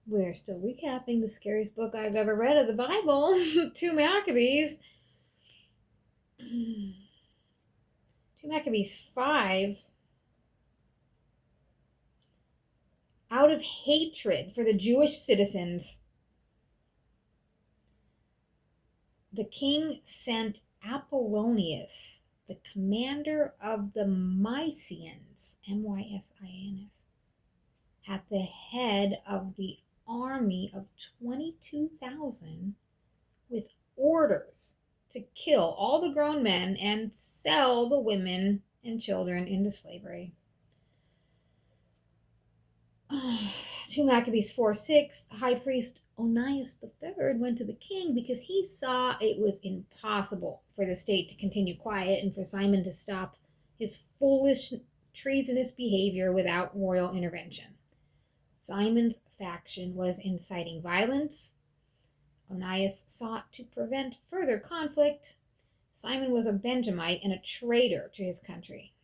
We're still recapping the scariest book I've ever read of the Bible, 2 Maccabees. 2 Maccabees 5. Out of hatred for the Jewish citizens, the king sent Apollonius, the commander of the Mysians, Mysians, at the head of the army of 22,000 with orders to kill all the grown men and sell the women and children into slavery. 2 Maccabees 4:6, high priest Onias III went to the king because he saw it was impossible for the state to continue quiet and for Simon to stop his foolish, treasonous behavior without royal intervention. Simon's faction was inciting violence. Onias sought to prevent further conflict. Simon was a Benjamite and a traitor to his country.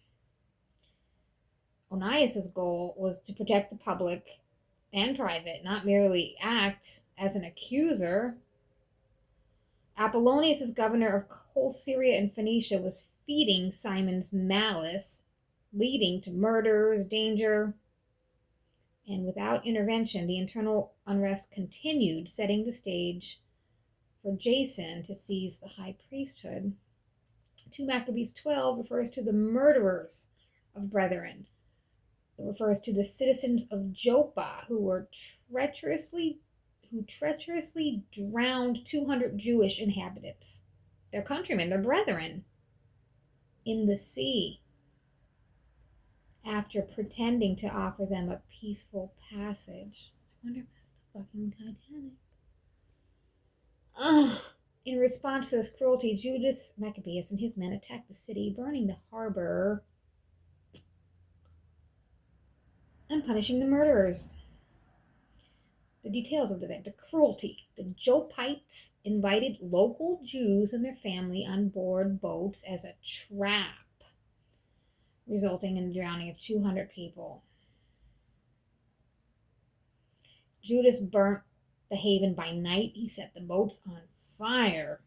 Onias's goal was to protect the public and private, not merely act as an accuser. Apollonius, as governor of whole Syria and Phoenicia, was feeding Simon's malice, leading to murders, danger, and without intervention, the internal unrest continued, setting the stage for Jason to seize the high priesthood. 2 Maccabees 12 refers to the murderers of brethren. It refers to the citizens of Joppa who treacherously drowned 200 Jewish inhabitants, their countrymen, their brethren, in the sea after pretending to offer them a peaceful passage. I wonder if that's the fucking Titanic. In response to this cruelty, Judas Maccabeus and his men attacked the city, burning the harbor and punishing the murderers. The details of the event, the cruelty. The Joppites invited local Jews and their family on board boats as a trap, resulting in the drowning of 200 people. Judas burnt the haven by night. He set the boats on fire.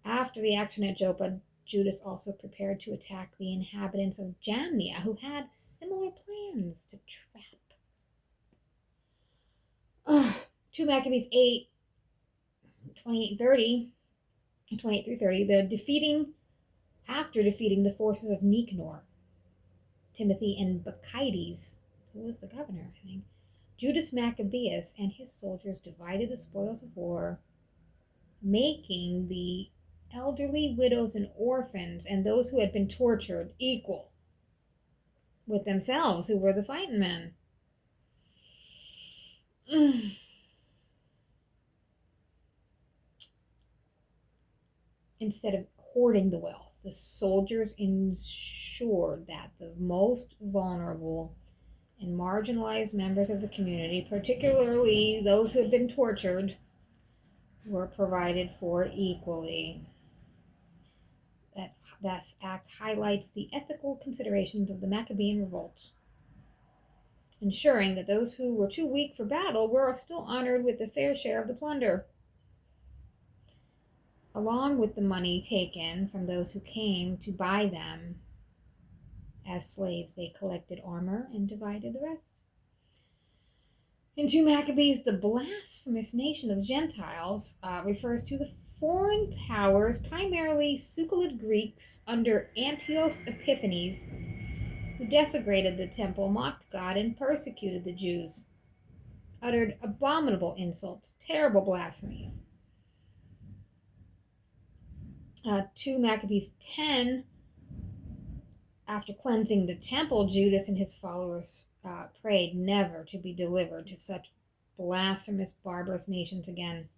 After the action at Joppa, Judas also prepared to attack the inhabitants of Jamnia, who had similar plans to trap. 2 Maccabees 8, 28 through 30, after defeating the forces of Nicanor, Timothy, and Bacchides, who was the governor, I think, Judas Maccabeus and his soldiers divided the spoils of war, making the elderly, widows, and orphans, and those who had been tortured, equal with themselves, who were the fighting men. Instead of hoarding the wealth, the soldiers ensured that the most vulnerable and marginalized members of the community, particularly those who had been tortured, were provided for equally. That act highlights the ethical considerations of the Maccabean revolt, ensuring that those who were too weak for battle were still honored with a fair share of the plunder. Along with the money taken from those who came to buy them as slaves, they collected armor and divided the rest. In 2 Maccabees, the blasphemous nation of Gentiles refers to the foreign powers, primarily Succulid Greeks under Antiochus Epiphanes, who desecrated the temple, mocked God, and persecuted the Jews, uttered abominable insults, terrible blasphemies. 2 Maccabees 10, after cleansing the temple, Judas and his followers prayed never to be delivered to such blasphemous, barbarous nations again.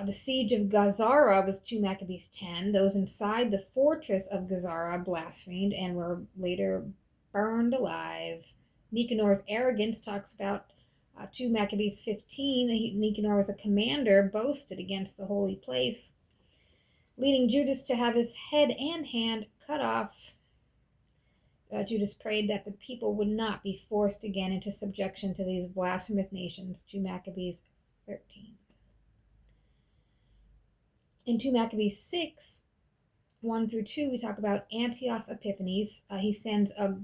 The siege of Gazara was 2 Maccabees 10. Those inside the fortress of Gazara blasphemed and were later burned alive. Nicanor's arrogance talks about 2 Maccabees 15. Nicanor was a commander, boasted against the holy place, leading Judas to have his head and hand cut off. Judas prayed that the people would not be forced again into subjection to these blasphemous nations. 2 Maccabees 13. In 2 Maccabees 6, 1 through 2, we talk about Antiochus Epiphanes. He sends a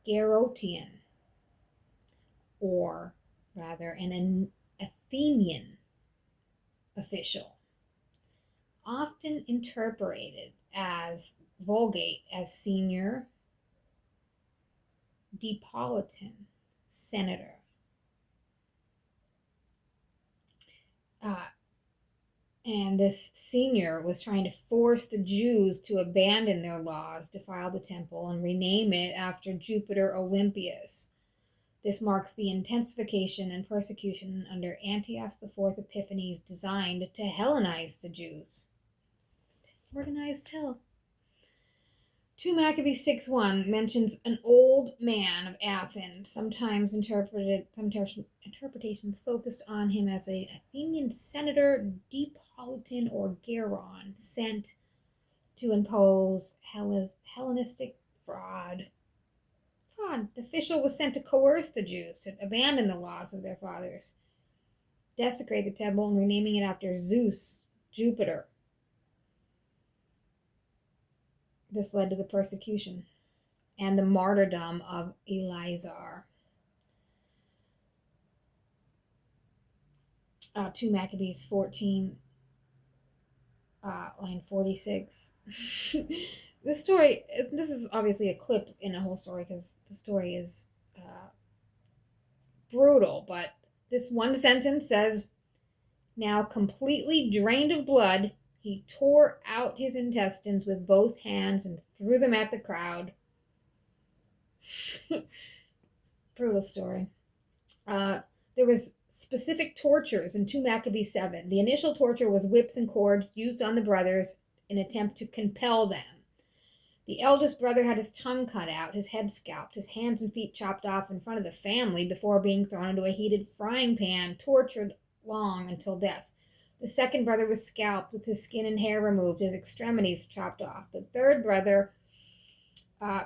Gerotian, or rather an Athenian official, often interpreted as Vulgate as senior Depolitan senator. And this senior was trying to force the Jews to abandon their laws, defile the temple, and rename it after Jupiter Olympius. This marks the intensification and persecution under Antiochus IV Epiphanes designed to Hellenize the Jews. Organized hell. 2 Maccabees 6:1 mentions an old man of Athens, sometimes interpretations focused on him as an Athenian senator, Depolitan, or Geron, sent to impose Hellenistic fraud. The official was sent to coerce the Jews to abandon the laws of their fathers, desecrate the temple, and renaming it after Zeus, Jupiter. This led to the persecution and the martyrdom of Eleazar. 2 Maccabees 14, line 46. This is obviously a clip in a whole story because the story is brutal, but this one sentence says, "Now completely drained of blood, he tore out his intestines with both hands and threw them at the crowd." Brutal story. There was specific tortures in 2 Maccabees 7. The initial torture was whips and cords used on the brothers in an attempt to compel them. The eldest brother had his tongue cut out, his head scalped, his hands and feet chopped off in front of the family before being thrown into a heated frying pan, tortured long until death. The second brother was scalped with his skin and hair removed, his extremities chopped off. The third brother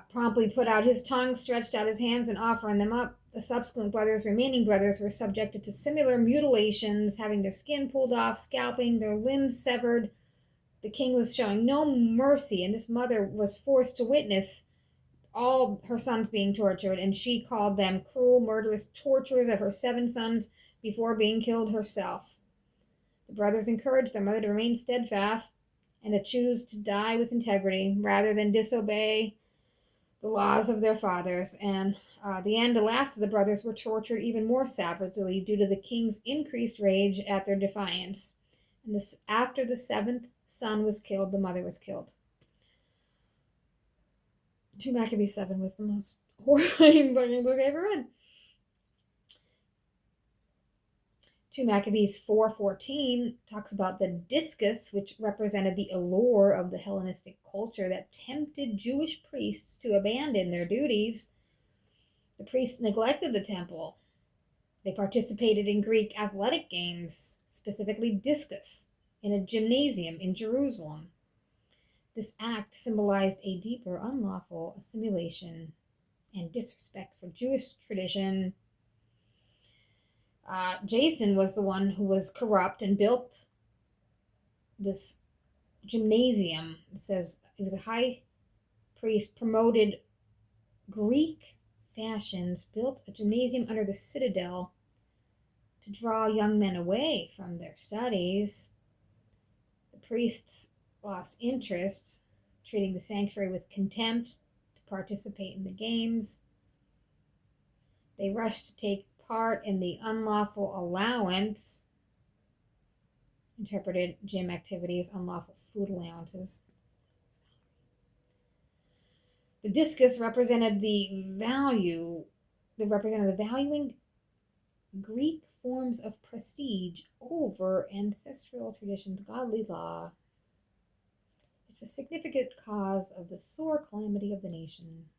promptly put out his tongue, stretched out his hands, and offering them up. The subsequent remaining brothers, were subjected to similar mutilations, having their skin pulled off, scalping, their limbs severed. The king was showing no mercy, and this mother was forced to witness all her sons being tortured, and she called them cruel, murderous torturers of her 7 sons before being killed herself. The brothers encouraged their mother to remain steadfast and to choose to die with integrity rather than disobey the laws of their fathers. And the last of the brothers were tortured even more savagely due to the king's increased rage at their defiance. And after the 7th son was killed, the mother was killed. 2 Maccabees 7 was the most horrifying book I ever read. 2 Maccabees 4:14 talks about the discus, which represented the allure of the Hellenistic culture that tempted Jewish priests to abandon their duties. The priests neglected the temple. They participated in Greek athletic games, specifically discus, in a gymnasium in Jerusalem. This act symbolized a deeper unlawful assimilation and disrespect for Jewish tradition. Jason was the one who was corrupt and built this gymnasium. It says he was a high priest, promoted Greek fashions, built a gymnasium under the citadel to draw young men away from their studies. The priests lost interest, treating the sanctuary with contempt to participate in the games. They rushed to take part in the unlawful allowance, interpreted gym activities, unlawful food allowances. The discus represented the valuing Greek forms of prestige over ancestral traditions, godly law. It's a significant cause of the sore calamity of the nation.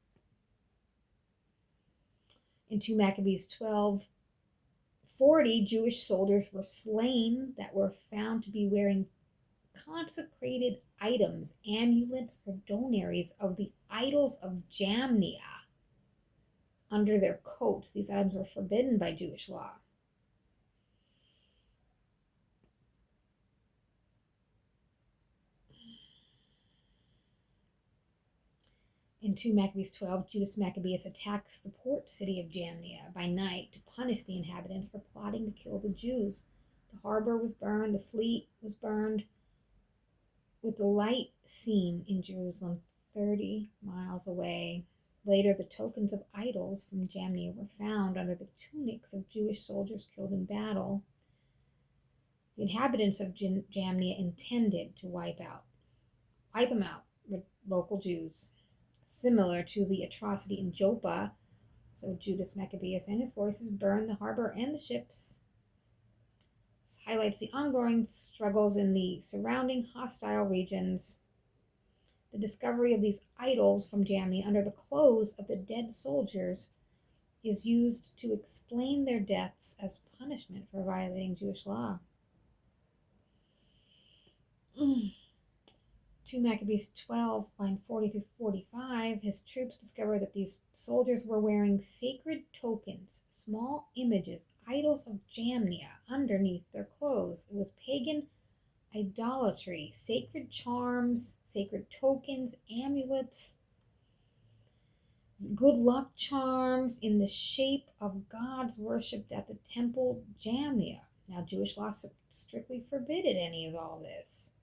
In 2 Maccabees 12:40, Jewish soldiers were slain that were found to be wearing consecrated items, amulets, or donaries of the idols of Jamnia under their coats. These items were forbidden by Jewish law. In 2 Maccabees 12, Judas Maccabeus attacks the port city of Jamnia by night to punish the inhabitants for plotting to kill the Jews. The harbor was burned, the fleet was burned, with the light seen in Jerusalem 30 miles away. Later, the tokens of idols from Jamnia were found under the tunics of Jewish soldiers killed in battle. The inhabitants of Jamnia intended to wipe them out, local Jews, similar to the atrocity in Joppa. So Judas Maccabeus and his forces burned the harbor and the ships. This highlights the ongoing struggles in the surrounding hostile regions. The discovery of these idols from Jamnia under the clothes of the dead soldiers is used to explain their deaths as punishment for violating Jewish law. 2 Maccabees 12, line 40 through 45, his troops discovered that these soldiers were wearing sacred tokens, small images, idols of Jamnia, underneath their clothes. It was pagan idolatry, sacred charms, sacred tokens, amulets, good luck charms in the shape of gods worshipped at the temple Jamnia. Now, Jewish law strictly forbidden any of all this.